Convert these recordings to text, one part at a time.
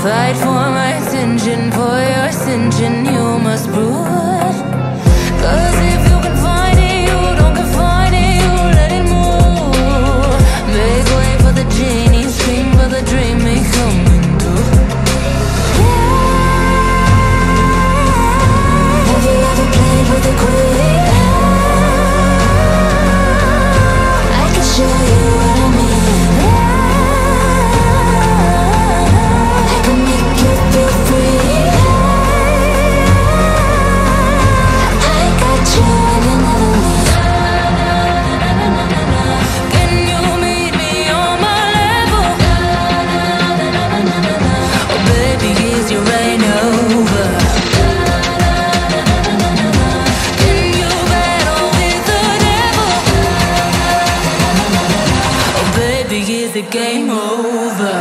Fight for my attention, for your ascension, you must prove. Cause if you can find it, you don't confine it, you let it move. Make way for the genie, scream for the dream, may coming through. Have you ever played with a queen? I can show you what I mean. I can make you feel free. I got you when you never leave. Can you meet me on my level? Oh baby, is your reign over? Can you battle with the devil? Oh baby, is the game over?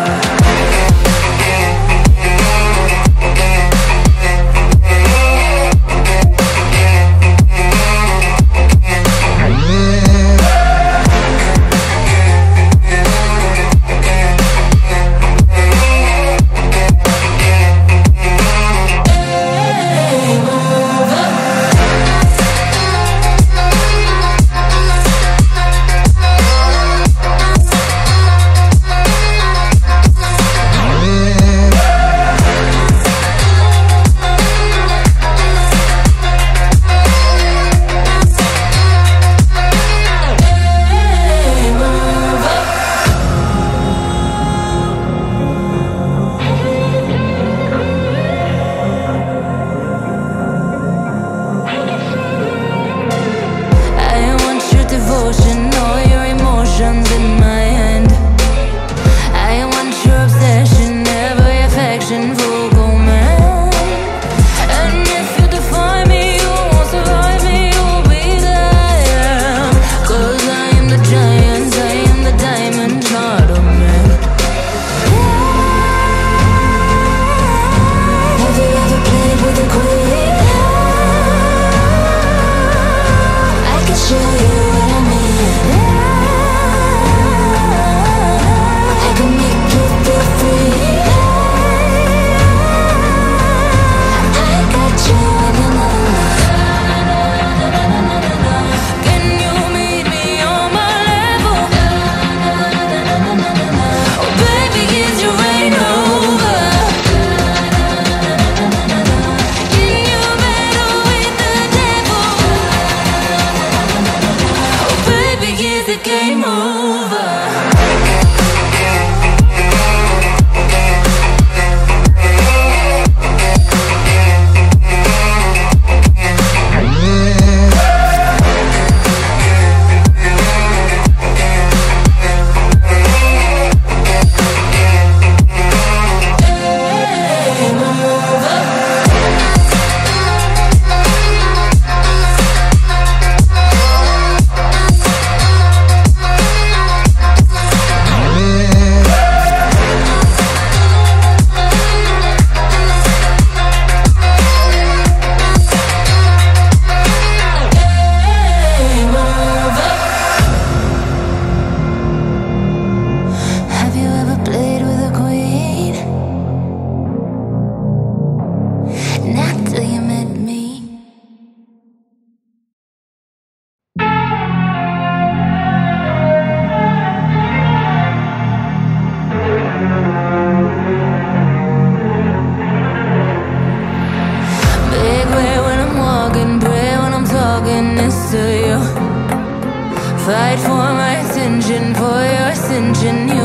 All your emotions in my hand. I want your obsession, every affection, full man. And if you define me, you won't survive me, you'll be there. Cause I am the giant, I am the diamond, not a man. Have you ever played with a queen? I can show you what I mean. Game over. Fight for my attention, for your ascension.